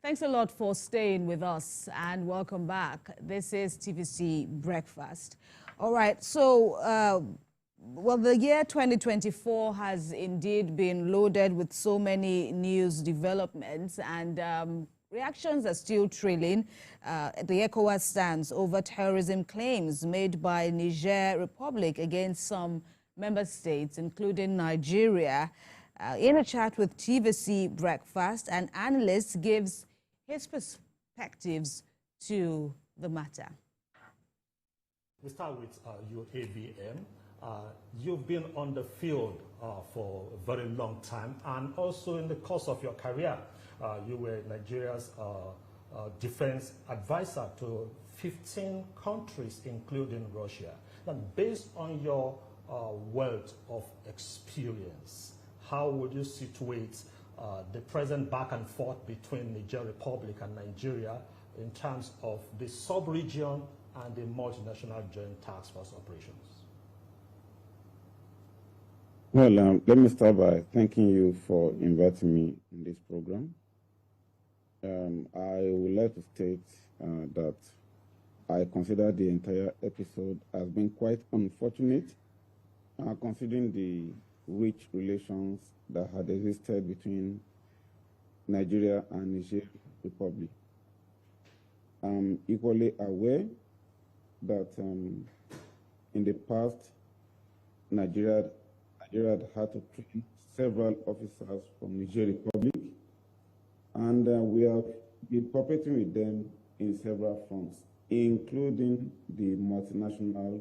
Thanks a lot for staying with us and welcome back. This is TVC Breakfast. All right, so, well, the year 2024 has indeed been loaded with so many news developments and reactions are still trailing. The ECOWAS stands over terrorism claims made by Niger Republic against some member states, including Nigeria. In a chat with TVC Breakfast, an analyst gives his perspectives to the matter. We start with UABM. You've been on the field for a very long time, and also in the course of your career, you were Nigeria's defense advisor to 15 countries, including Russia. Now, based on your wealth of experience, how would you situate the present back and forth between Niger Republic and Nigeria in terms of the sub-region and the multinational joint task force operations? Well, let me start by thanking you for inviting me in this program. I would like to state that I consider the entire episode as being quite unfortunate, considering the rich relations that had existed between Nigeria and Niger Republic. I'm equally aware that in the past, Nigeria had to train several officers from Niger Republic, and we have been cooperating with them in several fronts, including the multinational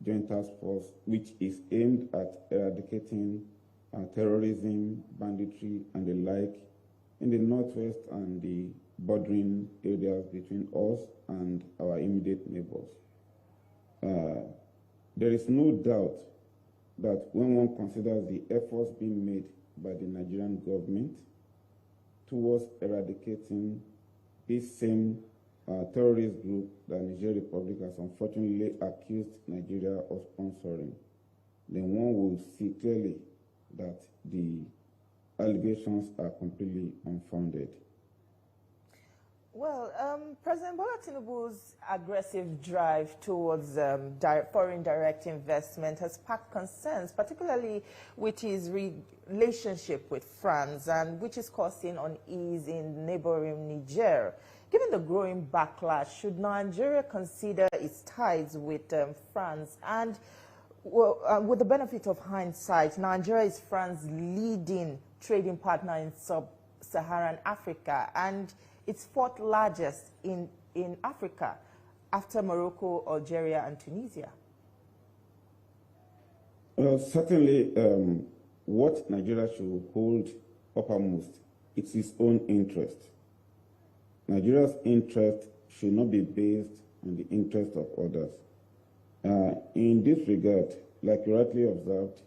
joint task force, which is aimed at eradicating terrorism, banditry, and the like in the northwest and the bordering areas between us and our immediate neighbors. There is no doubt that when one considers the efforts being made by the Nigerian government towards eradicating this same terrorist group that Niger Republic has unfortunately accused Nigeria of sponsoring, then one will see clearly that the allegations are completely unfounded. Well, President Bola Tinubu's aggressive drive towards foreign direct investment has sparked concerns, particularly with his relationship with France, and which is causing unease in neighboring Niger. Given the growing backlash, should Nigeria consider its ties with France? And with the benefit of hindsight, Nigeria is France's leading trading partner in sub-Saharan Africa and its fourth largest in Africa after Morocco, Algeria, and Tunisia. Certainly, what Nigeria should hold uppermost is its own interest. Nigeria's interest should not be based on the interest of others. In this regard, like you rightly observed,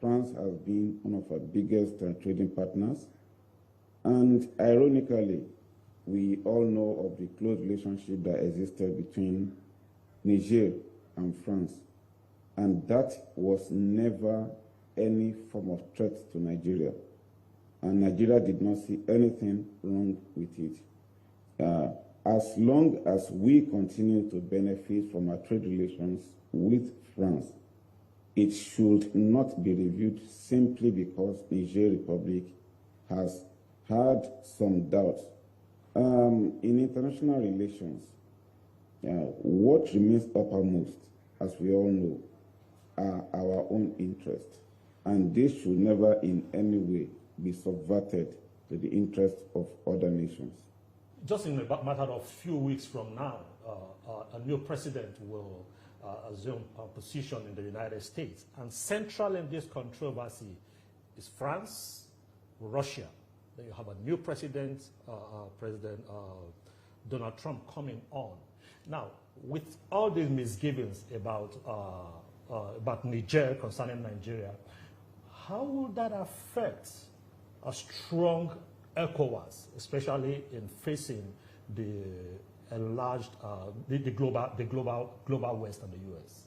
France has been one of our biggest trading partners, and ironically, we all know of the close relationship that existed between Niger and France, and that was never any form of threat to Nigeria, and Nigeria did not see anything wrong with it. As long as we continue to benefit from our trade relations with France, it should not be reviewed simply because Niger Republic has had some doubts. In international relations, what remains uppermost, as we all know, are our own interests, and this should never in any way be subverted to the interests of other nations. Just in a matter of few weeks from now, a new president will assume a position in the United States, and central in this controversy is France, Russia. Then you have a new president, President Donald Trump, coming on. Now, with all these misgivings about Niger, concerning Nigeria, how will that affect a strong ECOWAS, especially in facing the enlarged, the global West and the US?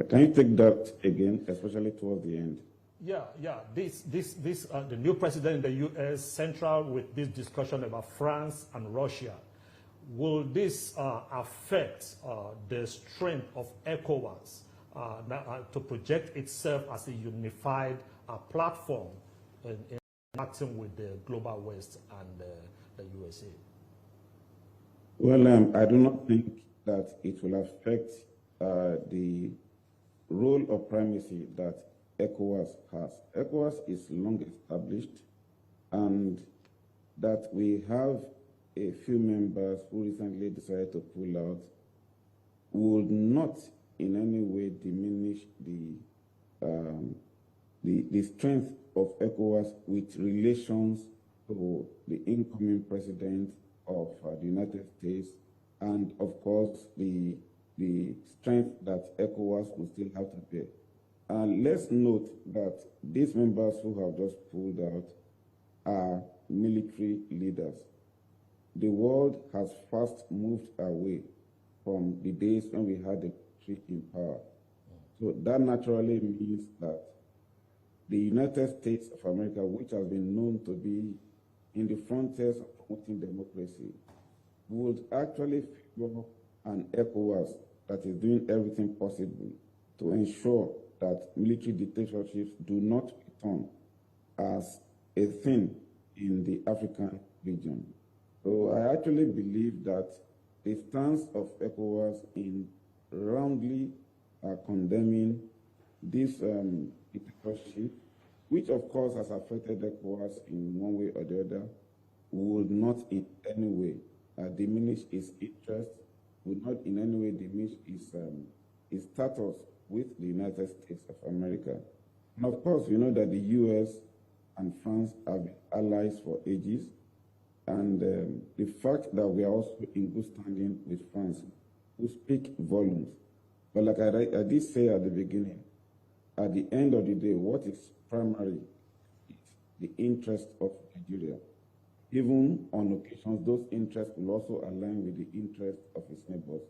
Can you take that again, especially towards the end? The new president in the U.S. central with this discussion about France and Russia. Will this affect the strength of ECOWAS to project itself as a unified platform in acting with the global West and the USA? Well, I do not think that it will affect the role of primacy that ECOWAS has. ECOWAS is long established, and that we have a few members who recently decided to pull out would not in any way diminish the strength of ECOWAS with relations to the incoming president of the United States, and of course the strength that ECOWAS will still have to bear. And let's note that these members who have just pulled out are military leaders. The world has fast moved away from the days when we had the military in power. So that naturally means that the United States of America, which has been known to be in the frontiers of promoting democracy, would actually favor an ECOWAS that is doing everything possible to ensure that military dictatorships do not return as a thing in the African region. So I actually believe that the stance of ECOWAS in roundly condemning this dictatorship, which of course has affected ECOWAS in one way or the other, would not in any way diminish its interest, would not in any way diminish its status with the United States of America. And of course, we know that the US and France have been allies for ages, and the fact that we are also in good standing with France will speak volumes. But like I did say at the beginning, at the end of the day, what is primary is the interest of Nigeria. Even on occasions, those interests will also align with the interest of its neighbors.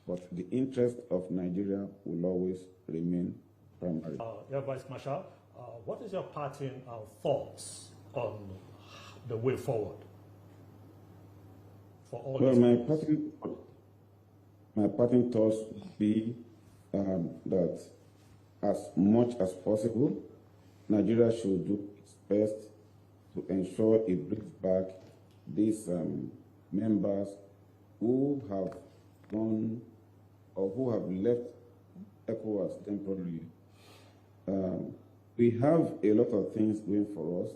But the interest of Nigeria will always remain primary. Air Vice Marshal, what is your parting thoughts on the way forward for all? Well, my parting thoughts would be that as much as possible, Nigeria should do its best to ensure it brings back these members who have gone or who have left ECOWAS temporarily. We have a lot of things going for us.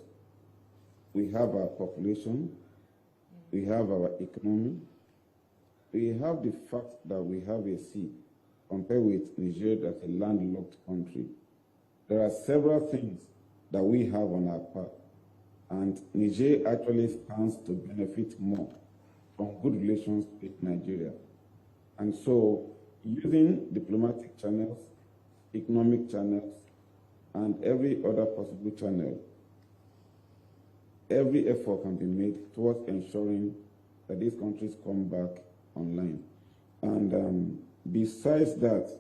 We have our population, we have our economy, we have the fact that we have a sea compared with Niger, that's a landlocked country. There are several things that we have on our path, and Niger actually stands to benefit more from good relations with Nigeria. And so, using diplomatic channels, economic channels, and every other possible channel, every effort can be made towards ensuring that these countries come back online. And besides that,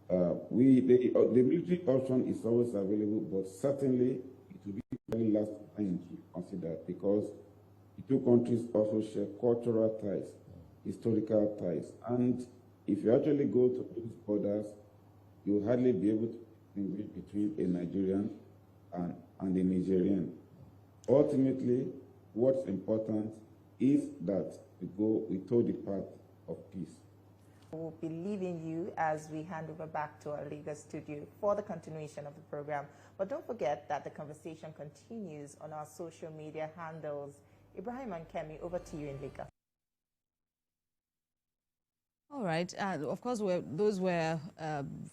the military option is always available, but certainly it will be very last time to consider, because the two countries also share cultural ties, historical ties, and if you actually go to those borders, you'll hardly be able to distinguish between a Nigerian and a Nigerian. Ultimately, what's important is that we toe the path of peace. We'll be leaving you as we hand over back to our Lagos studio for the continuation of the program. But don't forget that the conversation continues on our social media handles. Ibrahim and Kemi, over to you in Lagos. All right. Of course, those were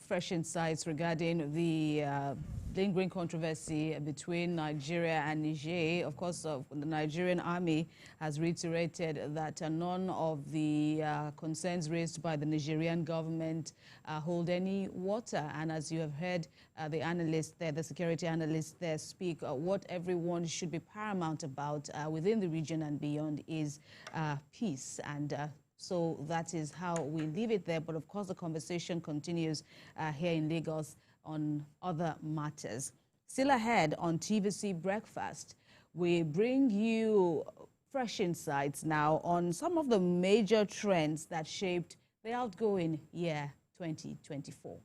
fresh insights regarding the lingering controversy between Nigeria and Niger. Of course, the Nigerian army has reiterated that none of the concerns raised by the Nigerian government hold any water. And as you have heard the analyst there, the security analyst there speak, what everyone should be paramount about within the region and beyond is peace. And so that is how we leave it there. But of course, the conversation continues here in Lagos on other matters. Still ahead on TVC Breakfast, we bring you fresh insights now on some of the major trends that shaped the outgoing year 2024.